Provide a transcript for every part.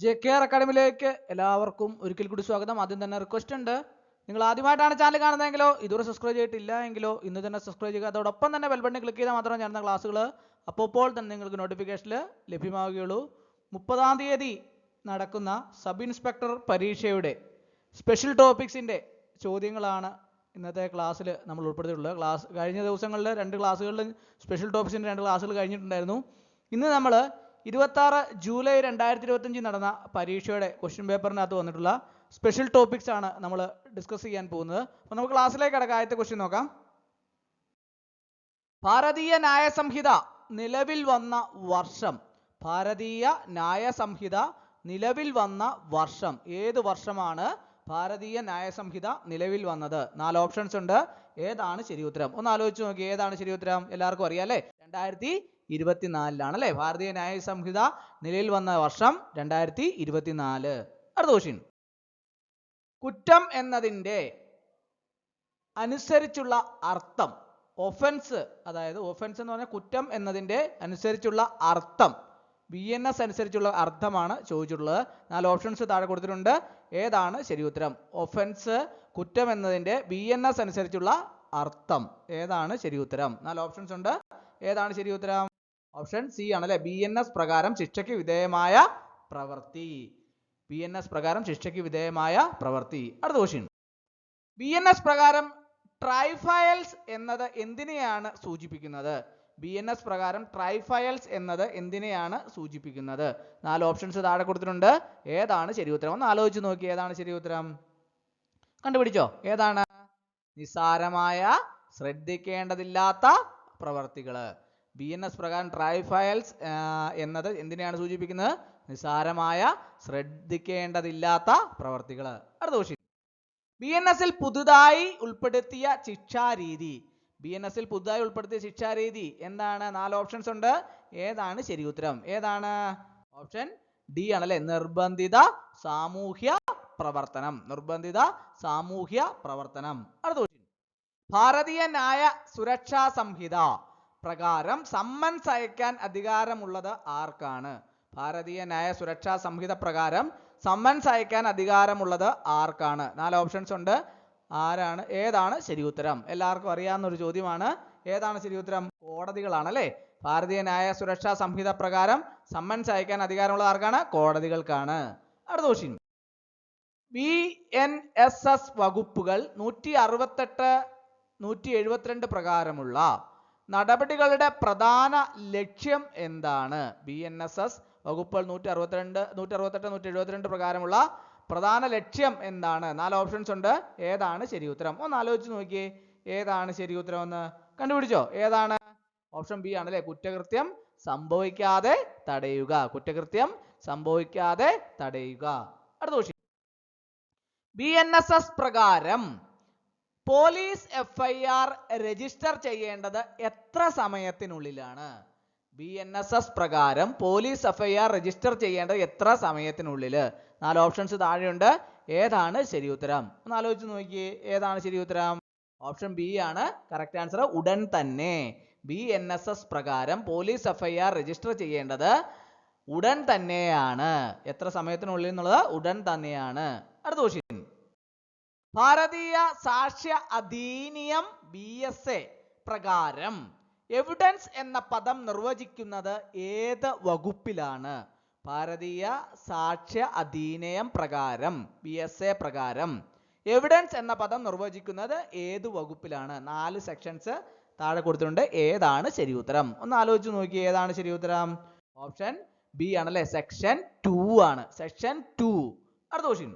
JKR അക്കാഡമിയിലേക്ക് എല്ലാവർക്കും ഒരിക്കൽ കൂടി സ്വാഗതം. ആദ്യം തന്നെ റിക്വസ്റ്റ് ഉണ്ട്, നിങ്ങൾ ആദ്യമായിട്ടാണ് ചാനൽ കാണുന്നതെങ്കിലോ ഇതുവരെ സബ്സ്ക്രൈബ് ചെയ്തിട്ടില്ല എങ്കിലോ ഇന്ന് തന്നെ സബ്സ്ക്രൈബ് ചെയ്യുക. അതോടൊപ്പം തന്നെ ബെൽ ബട്ടൺ ക്ലിക്ക് ചെയ്താൽ മാത്രമേ ഞാൻ ക്ലാസ്സുകൾ അപ്പോൾ തന്നെ നിങ്ങൾക്ക് നോട്ടിഫിക്കേഷനിൽ ലഭ്യമാവുകയുള്ളൂ. 30-ാം തീയതി നടക്കുന്ന സബ് ഇൻസ്പെക്ടർ പരീക്ഷയുടെ സ്പെഷ്യൽ ടോപ്പിക്സിൻ്റെ ചോദ്യങ്ങളാണ് ഇന്നത്തെ ക്ലാസ്സിൽ നമ്മൾ ഉൾപ്പെടുത്തിയിട്ടുള്ളത്. കഴിഞ്ഞ ദിവസങ്ങളിൽ 2 ക്ലാസ്സുകളിൽ സ്പെഷ്യൽ ടോപ്പിക്സിൻ്റെ 2 ക്ലാസ്സുകൾ കഴിഞ്ഞിട്ടുണ്ടായിരുന്നു. ഇന്ന് നമ്മൾ 26 ജൂലൈ 2025 നടന്ന പരീക്ഷയുടെ ക്വസ്റ്റ്യൻ പേപ്പറിനകത്ത് വന്നിട്ടുള്ള സ്പെഷ്യൽ ടോപ്പിക്സ് ആണ് നമ്മൾ ഡിസ്കസ് ചെയ്യാൻ പോകുന്നത്. അപ്പോൾ നമുക്ക് ക്ലാസ്സിലേക്ക് കടക്കാം. ആദ്യത്തെ ക്വസ്റ്റ്യൻ നോക്കാം. ഭാരതീയ ന്യായ സംഹിത നിലവിൽ വന്ന വർഷം. ഭാരതീയ ന്യായ സംഹിത നിലവിൽ വന്ന വർഷം. ഏത് വർഷമാണ് ഭാരതീയ ന്യായ സംഹിത നിലവിൽ വന്നത്? 4 ഓപ്ഷൻസ് ഉണ്ട്. ഏതാണ് ശരി ഉത്തരം? ഒന്ന് ആലോചിച്ച് നോക്കി, ഏതാണ് ശരി ഉത്തരം? എല്ലാവർക്കും അറിയാം അല്ലേ? 2024 അല്ലേ ഭാരതീയ ന്യായ സംഹിത നിലവിൽ വന്ന വർഷം 2024. അടുത്ത ക്വസ്റ്റ്യൻ. കുറ്റം എന്നതിൻ്റെ അനുസരിച്ചുള്ള അർത്ഥം. ഒഫൻസ്, അതായത് ഒഫൻസ് എന്ന് പറഞ്ഞാൽ കുറ്റം എന്നതിൻ്റെ അനുസരിച്ചുള്ള അർത്ഥം. BNS അനുസരിച്ചുള്ള അർത്ഥമാണ് ചോദിച്ചിട്ടുള്ളത്. 4 ഓപ്ഷൻസ് താഴെ കൊടുത്തിട്ടുണ്ട്. ഏതാണ് ശരി ഉത്തരം? ഒഫൻസ്, കുറ്റം എന്നതിൻ്റെ BNS അനുസരിച്ചുള്ള അർത്ഥം. ഏതാണ് ശരി ഉത്തരം? 4 ഓപ്ഷൻസ് ഉണ്ട്. ഏതാണ് ശരി ഉത്തരം? ഓപ്ഷൻ സി ആണ് അല്ലെ, BNS പ്രകാരം ശിക്ഷയ്ക്ക് വിധേയമായ പ്രവൃത്തി. BNS പ്രകാരം ശിക്ഷയ്ക്ക് വിധേയമായ പ്രവൃത്തി. അടുത്ത ക്വസ്റ്റ്യൻ. BNS പ്രകാരം ട്രൈഫയൽസ് എന്നത് എന്തിനെയാണ് സൂചിപ്പിക്കുന്നത്? BNS പ്രകാരം ട്രൈഫയൽസ് എന്നത് എന്തിനെയാണ് സൂചിപ്പിക്കുന്നത്? 4 ഓപ്ഷൻസ് താഴെ കൊടുത്തിട്ടുണ്ട്. ഏതാണ് ശരി ഉത്തരം? ഒന്ന് ആലോചിച്ച് നോക്കി, ഏതാണ് ശരി ഉത്തരം? കണ്ടുപിടിച്ചോ? ഏതാണ്? നിസ്സാരമായ, ശ്രദ്ധിക്കേണ്ടതില്ലാത്ത പ്രവർത്തികൾ. BNS പ്രകാരം ട്രൈഫയൽസ് എന്നത് എന്തിനെയാണ് സൂചിപ്പിക്കുന്നത്? നിസ്സാരമായ, ശ്രദ്ധിക്കേണ്ടതില്ലാത്ത പ്രവർത്തികൾ. അടുത്ത ക്വസ്റ്റ്യൻ. BNS-ൽ പുതുതായി ഉൾപ്പെടുത്തിയ ശിക്ഷാരീതി. BNS-ൽ പുതുതായി ഉൾപ്പെടുത്തിയ ശിക്ഷാരീതി എന്താണ്? 4 ഓപ്ഷൻസ് ഉണ്ട്. ഏതാണ് ശരി ഉത്തരം? ഏതാണ്? ഓപ്ഷൻ ഡി ആണല്ലേ, നിർബന്ധിത സാമൂഹ്യ പ്രവർത്തനം. നിർബന്ധിത സാമൂഹ്യ പ്രവർത്തനം. അടുത്ത ക്വസ്റ്റ്യൻ. ഭാരതീയ ന്യായ സുരക്ഷാ സംഹിത പ്രകാരം സമ്മൻസ് അയക്കാൻ അധികാരമുള്ളത് ആർക്കാണ്? ഭാരതീയ ന്യായ സുരക്ഷാ സംഹിത പ്രകാരം സമ്മൻസ് അയക്കാൻ അധികാരമുള്ളത് ആർക്കാണ്? 4 ഓപ്ഷൻസ് ഉണ്ട്. ആരാണ്? ഏതാണ് ശരി ഉത്തരം? എല്ലാവർക്കും അറിയാവുന്ന ഒരു ചോദ്യമാണ്. ഏതാണ് ശരി ഉത്തരം? കോടതികളാണ് അല്ലേ. ഭാരതീയ ന്യായ സുരക്ഷാ സംഹിത പ്രകാരം സമ്മൻസ് അയക്കാൻ അധികാരമുള്ളത് ആർക്കാണ്? കോടതികൾക്കാണ്. അടുത്ത ക്വസ്റ്റ്യൻ. BNSS വകുപ്പുകൾ 168, 172 പ്രകാരമുള്ള നടപടികളുടെ പ്രധാന ലക്ഷ്യം എന്താണ്? BNSS വകുപ്പുകൾ 168, 172 പ്രകാരമുള്ള പ്രധാന ലക്ഷ്യം എന്താണ്? 4 ഓപ്ഷൻസ് ഉണ്ട്. ഏതാണ് ശരി ഉത്തരം? ഒന്ന് ആലോചിച്ച് നോക്കിയേ, ഏതാണ് ശരി ഉത്തരം എന്ന് കണ്ടുപിടിച്ചോ? ഏതാണ്? ഓപ്ഷൻ ബി ആണല്ലേ, കുറ്റകൃത്യം സംഭവിക്കാതെ തടയുക. കുറ്റകൃത്യം സംഭവിക്കാതെ തടയുക. അടുത്ത ക്വസ്റ്റ്യൻ. BNSS പ്രകാരം പോലീസ് FIR രജിസ്റ്റർ ചെയ്യേണ്ടത് എത്ര സമയത്തിനുള്ളിലാണ്? BNSS പ്രകാരം പോലീസ് FIR രജിസ്റ്റർ ചെയ്യേണ്ടത് എത്ര സമയത്തിനുള്ളിൽ? 4 ഓപ്ഷൻസ് താഴെയുണ്ട്. ഏതാണ് ശരി ഉത്തരം? ഒന്ന് ആലോചിച്ച് നോക്കിയേ, ഏതാണ് ശരി ഉത്തരം? ഓപ്ഷൻ ബി ആണ് കറക്റ്റ് ആൻസർ, ഉടൻ തന്നെ. BNSS പ്രകാരം പോലീസ് FIR രജിസ്റ്റർ ചെയ്യേണ്ടത് ഉടൻ തന്നെയാണ്. എത്ര സമയത്തിനുള്ളിൽ എന്നുള്ളത് ഉടൻ തന്നെയാണ്. അടുത്ത ക്വസ്റ്റ്യൻ. ഭാരതീയ സാക്ഷ്യ അധീനിയം BSA പ്രകാരം എവിഡൻസ് എന്ന പദം നിർവചിക്കുന്നത് ഏത് വകുപ്പിലാണ്? ഭാരതീയ സാക്ഷ്യ അധീനിയം പ്രകാരം BSA പ്രകാരം എവിഡൻസ് എന്ന പദം നിർവചിക്കുന്നത് ഏത് വകുപ്പിലാണ്? 4 സെക്ഷൻസ് താഴെ കൊടുത്തിട്ടുണ്ട്. ഏതാണ് ശരി ഉത്തരം? ഒന്ന് ആലോചിച്ച് നോക്കി, ഏതാണ് ശരി ഉത്തരം? ഓപ്ഷൻ ബി ആണല്ലേ, സെക്ഷൻ 2 ആണ്. സെക്ഷൻ 2. അടുത്ത ക്വസ്റ്റ്യൻ.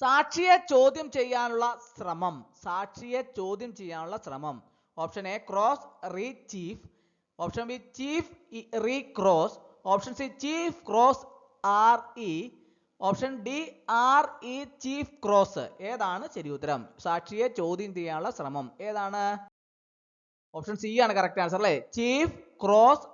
സാക്ഷിയെ ചോദ്യം ചെയ്യാനുള്ള ശ്രമം. സാക്ഷിയെ ചോദ്യം ചെയ്യാനുള്ള ശ്രമം. Option A cross re chief, option B chief re cross, option C chief cross RE, option D RE chief cross. ഏതാണ് ശരി ഉത്തരം? സാക്ഷിയെ ചോദ്യം ചെയ്യാനുള്ള ശ്രമം ഏതാണ്? ഓപ്ഷൻ സി ആണ് കറക്റ്റ് ആൻസർ അല്ലേ, ചീഫ് ക്രോസ്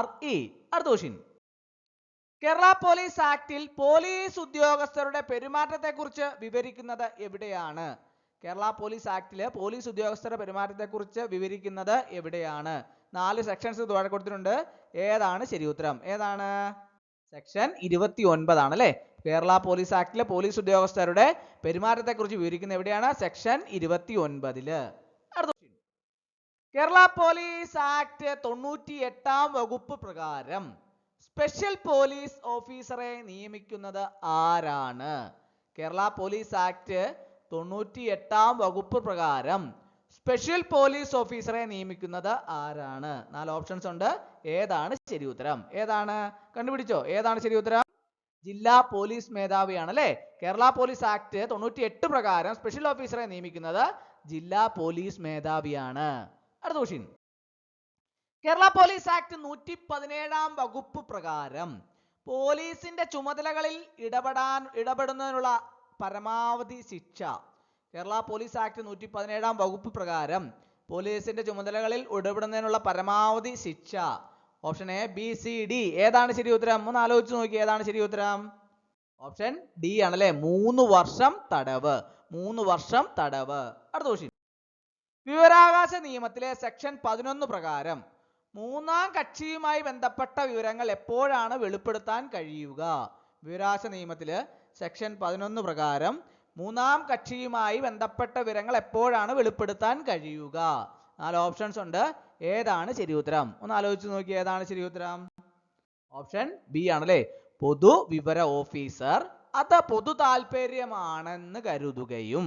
RE. അടുത്ത ക്വസ്റ്റ്യൻ. കേരള പോലീസ് ആക്ടിൽ പോലീസ് ഉദ്യോഗസ്ഥരുടെ പെരുമാറ്റത്തെക്കുറിച്ച് വിവരിക്കുന്നത് എവിടെയാണ്? കേരള പോലീസ് ആക്ടിലെ പോലീസ് ഉദ്യോഗസ്ഥരുടെ പെരുമാറ്റത്തെക്കുറിച്ച് വിവരിക്കുന്നത് എവിടെയാണ്? 4 സെക്ഷൻസ് താഴെ കൊടുത്തിട്ടുണ്ട്. ഏതാണ് ശരി ഉത്തരം? ഏതാണ്? സെക്ഷൻ 29 ആണ് അല്ലേ? കേരള പോലീസ് ആക്ടിലെ പോലീസ് ഉദ്യോഗസ്ഥരുടെ പെരുമാറ്റത്തെക്കുറിച്ച് വിവരിക്കുന്ന എവിടെയാണ്? സെക്ഷൻ 29. കേരള പോലീസ് ആക്ട് 98 വകുപ്പ് പ്രകാരം സ്പെഷ്യൽ പോലീസ് ഓഫീസറെ നിയമിക്കുന്നത് ആരാണ്? കേരള പോലീസ് ആക്ട് 98 വകുപ്പ് പ്രകാരം സ്പെഷ്യൽ പോലീസ് ഓഫീസറെ നിയമിക്കുന്നത് ആരാണ്? 4 ഓപ്ഷൻസ് ഉണ്ട്. ഏതാണ് ശരി ഉത്തരം? ഏതാണ്? കണ്ടുപിടിച്ചോ? ഏതാണ് ശരി ഉത്തരം? ജില്ലാ പോലീസ് മേധാവിയാണ് അല്ലേ? കേരള പോലീസ് ആക്ട് 98 പ്രകാരം സ്പെഷ്യൽ ഓഫീസറെ നിയമിക്കുന്നത് ജില്ലാ പോലീസ് മേധാവിയാണ്. അടുത്ത ക്വസ്റ്റ്യൻ. കേരള പോലീസ് ആക്ട് 117 വകുപ്പ് പ്രകാരം പോലീസിന്റെ ചുമതലകളിൽ ഇടപെടുന്നതിനുള്ള പരമാവധി ശിക്ഷ. കേരള പോലീസ് ആക്ട് 117 വകുപ്പ് പ്രകാരം പോലീസിന്റെ ചുമതലകളിൽ ഇടപെടുന്നതിനുള്ള പരമാവധി ശിക്ഷ. Option A, B, C, D. ഏതാണ് ശരി ഉത്തരം? ഒന്ന് ആലോചിച്ച് നോക്കി. ഏതാണ് ശരി ഉത്തരം? ഓപ്ഷൻ ഡി ആണല്ലേ? 3 വർഷം തടവ്. 3 വർഷം തടവ്. അടുത്ത ക്വസ്റ്റ്യൻ. വിവരാവകാശ നിയമത്തിലെ സെക്ഷൻ 11 പ്രകാരം മൂന്നാം കക്ഷിയുമായി ബന്ധപ്പെട്ട വിവരങ്ങൾ എപ്പോഴാണ് വെളിപ്പെടുത്താൻ കഴിയുക? വിവരാവകാശ നിയമത്തില് സെക്ഷൻ 11 പ്രകാരം മൂന്നാം കക്ഷിയുമായി ബന്ധപ്പെട്ട വിവരങ്ങൾ എപ്പോഴാണ് വെളിപ്പെടുത്താൻ കഴിയുക? 4 ഓപ്ഷൻസ് ഉണ്ട്. ഏതാണ് ശരി ഉത്തരം? ഒന്ന് ആലോചിച്ച് നോക്കി. ഏതാണ് ശരി ഉത്തരം? ഓപ്ഷൻ ബി ആണല്ലേ? പൊതു വിവര ഓഫീസർ അത് പൊതു താല്പര്യമാണെന്ന് കരുതുകയും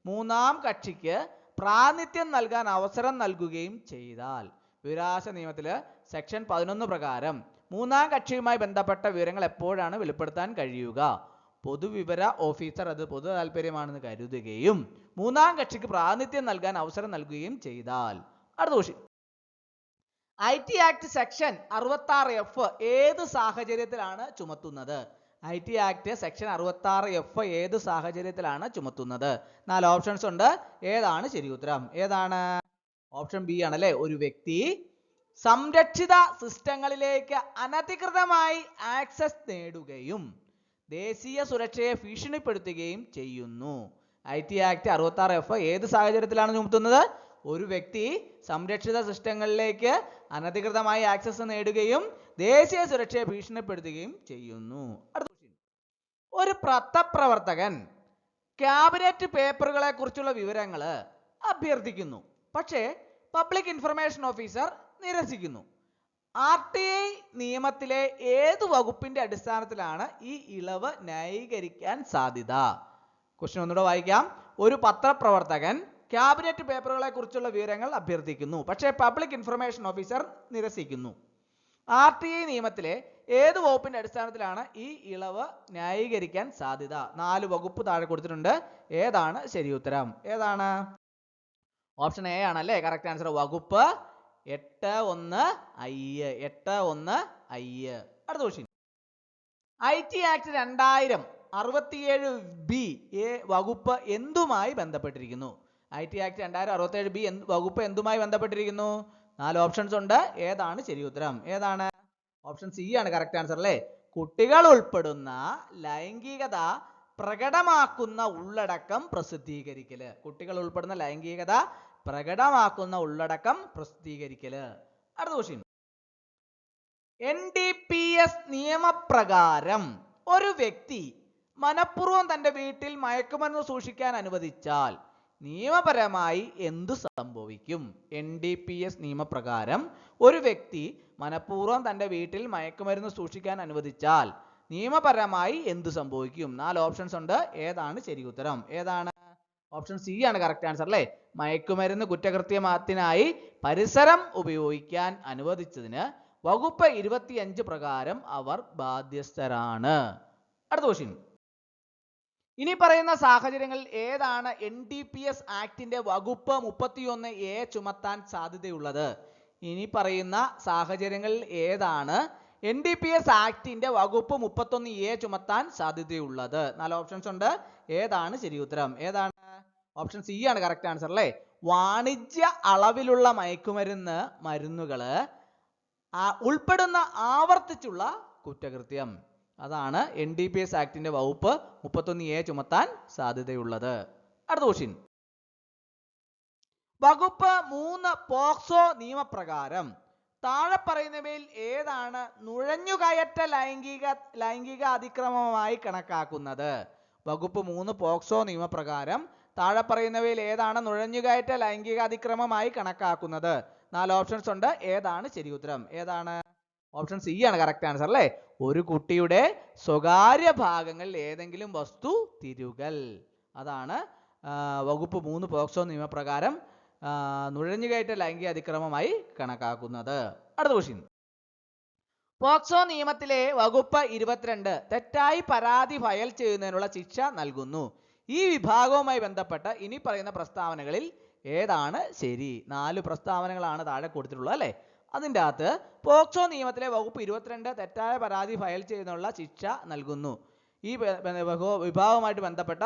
മൂന്നാം കക്ഷിക്ക് പ്രാതിനിധ്യം നൽകാൻ അവസരം നൽകുകയും ചെയ്താൽ. വിവരാവകാശ നിയമത്തില് സെക്ഷൻ 11 പ്രകാരം മൂന്നാം കക്ഷിയുമായി ബന്ധപ്പെട്ട വിവരങ്ങൾ എപ്പോഴാണ് വെളിപ്പെടുത്താൻ കഴിയുക? പൊതുവിവര ഓഫീസർ അത് പൊതു താല്പര്യമാണെന്ന് കരുതുകയും മൂന്നാം കക്ഷിക്ക് പ്രാതിനിധ്യം നൽകാൻ അവസരം നൽകുകയും ചെയ്താൽ. അടുത്ത question. IT act section 66F ഏത് സാഹചര്യത്തിലാണ് ചുമത്തുന്നത്? IT ആക്ട് സെക്ഷൻ 66F ഏത് സാഹചര്യത്തിലാണ് ചുമത്തുന്നത്? 4 ഓപ്ഷൻസ് ഉണ്ട്. ഏതാണ് ശരി ഉത്തരം? ഏതാണ്? ഓപ്ഷൻ ബി ആണല്ലേ? ഒരു വ്യക്തി സംരക്ഷിത സിസ്റ്റങ്ങളിലേക്ക് അനധികൃതമായി ആക്സസ് നേടുകയും ദേശീയ സുരക്ഷയെ ഭീഷണിപ്പെടുത്തുകയും ചെയ്യുന്നു. IT ആക്ട് 66F ഏത് സാഹചര്യത്തിലാണ് ചുമത്തുന്നത്? ഒരു വ്യക്തി സംരക്ഷിത സിസ്റ്റങ്ങളിലേക്ക് അനധികൃതമായി ആക്സസ് നേടുകയും ദേശീയ സുരക്ഷയെ ഭീഷണിപ്പെടുത്തുകയും ചെയ്യുന്നു. അടുത്ത ക്വസ്റ്റ്യൻ. ഒരു പത്രപ്രവർത്തകൻ ക്യാബിനറ്റ് പേപ്പറുകളെ കുറിച്ചുള്ള വിവരങ്ങൾ അഭ്യർത്ഥിക്കുന്നു, പക്ഷേ പബ്ലിക് ഇൻഫർമേഷൻ ഓഫീസർ നിരസിക്കുന്നു. RTI നിയമത്തിലെ ഏത് വകുപ്പിന്റെ അടിസ്ഥാനത്തിലാണ് ഈ ഇളവ് ന്യായീകരിക്കാൻ സാധ്യത? ക്വസ്റ്റ്യൻ ഒന്നുകൂടെ വായിക്കാം. ഒരു പത്രപ്രവർത്തകൻ ക്യാബിനറ്റ് പേപ്പറുകളെ കുറിച്ചുള്ള വിവരങ്ങൾ അഭ്യർത്ഥിക്കുന്നു, പക്ഷേ പബ്ലിക് ഇൻഫർമേഷൻ ഓഫീസർ നിരസിക്കുന്നു. RTI നിയമത്തിലെ ഏത് വകുപ്പിന്റെ അടിസ്ഥാനത്തിലാണ് ഈ ഇളവ് ന്യായീകരിക്കാൻ സാധ്യത? 4 വകുപ്പ് താഴെ കൊടുത്തിട്ടുണ്ട്. ഏതാണ് ശരി ഉത്തരം? ഏതാണ്? ഓപ്ഷൻ എ ആണല്ലേ കറക്റ്റ് ആൻസർ. വകുപ്പ് 81I. 81I. അടുത്ത ക്വസ്റ്റ്യൻ. IT ആക്ട് 2000 67B വകുപ്പ് എന്തുമായി ബന്ധപ്പെട്ടിരിക്കുന്നു? IT ആക്ട് 2067B വകുപ്പ് എന്തുമായി ബന്ധപ്പെട്ടിരിക്കുന്നു? 4 ഓപ്ഷൻസ് ഉണ്ട്. ഏതാണ് ശരി ഉത്തരം? ഏതാണ്? ഓപ്ഷൻ സി ആണ് കറക്റ്റ് ആൻസർ അല്ലേ? കുട്ടികൾ ഉൾപ്പെടുന്ന ലൈംഗികത പ്രകടമാക്കുന്ന ഉള്ളടക്കം പ്രസിദ്ധീകരിക്കല്. കുട്ടികൾ ഉൾപ്പെടുന്ന ലൈംഗികത പ്രകടമാക്കുന്ന ഉള്ളടക്കം പ്രസിദ്ധീകരിക്കല്. അടുത്ത ക്വസ്റ്റ്യൻ. NDPS നിയമപ്രകാരം ഒരു വ്യക്തി മനഃപൂർവ്വം തന്റെ വീട്ടിൽ മയക്കുമരുന്ന് സൂക്ഷിക്കാൻ അനുവദിച്ചാൽ നിയമപരമായി എന്തു സംഭവിക്കും? NDPS നിയമപ്രകാരം ഒരു വ്യക്തി മനഃപൂർവ്വം തന്റെ വീട്ടിൽ മയക്കുമരുന്ന് സൂക്ഷിക്കാൻ അനുവദിച്ചാൽ നിയമപരമായി എന്തു സംഭവിക്കും? 4 ഓപ്ഷൻസ് ഉണ്ട്. ഏതാണ് ശരി ഉത്തരം? ഏതാണ്? ഓപ്ഷൻ സി ആണ് കറക്റ്റ് ആൻസർ അല്ലേ? മയക്കുമരുന്ന് കുറ്റകൃത്യത്തിനായി പരിസരം ഉപയോഗിക്കാൻ അനുവദിച്ചതിന് വകുപ്പ് 25 പ്രകാരം അവർ ബാധ്യസ്ഥരാണ്. അടുത്ത ക്വസ്റ്റ്യൻ. ഇനി പറയുന്ന സാഹചര്യങ്ങളിൽ ഏതാണ് NDPS ആക്ടിന്റെ വകുപ്പ് 31A ചുമത്താൻ സാധ്യതയുള്ളത്? ഇനി പറയുന്ന സാഹചര്യങ്ങളിൽ ഏതാണ് NDPS ആക്ടിന്റെ വകുപ്പ് 31A ചുമത്താൻ സാധ്യതയുള്ളത്? 4 ഓപ്ഷൻസ് ഉണ്ട്. ഏതാണ് ശരി ഉത്തരം? ഏതാണ്? ഓപ്ഷൻ സി ആണ് കറക്റ്റ് ആൻസർ അല്ലേ? വാണിജ്യ അളവിലുള്ള മരുന്നുകള് ഉൾപ്പെടുന്ന ആവർത്തിച്ചുള്ള കുറ്റകൃത്യം. അതാണ് NDPS ആക്ടിന്റെ വകുപ്പ് 31A ചുമത്താൻ സാധ്യതയുള്ളത്. അടുത്ത ക്വസ്റ്റ്യൻ. വകുപ്പ് 3 പോക്സോ നിയമപ്രകാരം താഴെ പറയുന്നവയിൽ ഏതാണ് നുഴഞ്ഞുകയറ്റ ലൈംഗിക അതിക്രമമായി കണക്കാക്കുന്നത്? വകുപ്പ് 3 പോക്സോ നിയമപ്രകാരം താഴെ പറയുന്നവയിൽ ഏതാണ് നുഴഞ്ഞുകയറ്റ ലൈംഗിക അതിക്രമമായി കണക്കാക്കുന്നത്? 4 ഓപ്ഷൻസ് ഉണ്ട്. ഏതാണ് ശരി ഉത്തരം? ഏതാണ്? ഓപ്ഷൻ സി ആണ് കറക്റ്റ് ആൻസർ അല്ലേ? ഒരു കുട്ടിയുടെ സ്വകാര്യ ഭാഗങ്ങളിൽ ഏതെങ്കിലും വസ്തു തിരുകൽ. അതാണ് വകുപ്പ് 3 പോക്സോ നിയമപ്രകാരം നുഴഞ്ഞുകയറ്റ ലൈംഗിക അതിക്രമമായി കണക്കാക്കുന്നത്. അടുത്ത ക്വസ്റ്റ്യൻ. പോക്സോ നിയമത്തിലെ വകുപ്പ് 22 തെറ്റായി പരാതി ഫയൽ ചെയ്യുന്നതിനുള്ള ശിക്ഷ നൽകുന്നു. ഈ വിഭാഗവുമായി ബന്ധപ്പെട്ട് ഇനി പറയുന്ന പ്രസ്താവനകളിൽ ഏതാണ് ശരി? 4 പ്രസ്താവനകളാണ് താഴെ കൊടുത്തിട്ടുള്ളത് അല്ലേ? അതിൻ്റെ അകത്ത് പോക്സോ നിയമത്തിലെ വകുപ്പ് 22 തെറ്റായ പരാതി ഫയൽ ചെയ്യുന്നതിനുള്ള ശിക്ഷ നൽകുന്നു. ഈ വിഭാഗവുമായിട്ട് ബന്ധപ്പെട്ട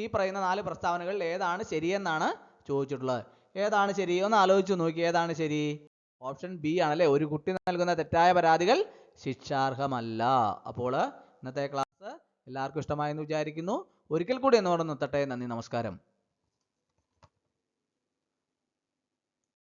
ഈ പറയുന്ന 4 പ്രസ്താവനകളിൽ ഏതാണ് ശരിയെന്നാണ് ചോദിച്ചിട്ടുള്ളത്. ഏതാണ് ശരി? ഒന്ന് ആലോചിച്ച് നോക്കി. ഏതാണ് ശരി? ഓപ്ഷൻ ബി ആണല്ലേ. ഒരു കുട്ടി നൽകുന്ന തെറ്റായ പരാതികൾ ശിക്ഷാർഹമല്ല. അപ്പോൾ ഇന്നത്തെ ക്ലാസ് എല്ലാവർക്കും ഇഷ്ടമായെന്ന് വിചാരിക്കുന്നു. ഒരിക്കൽ കൂടി എന്നോട് നിർത്തട്ടെ. നന്ദി, നമസ്കാരം.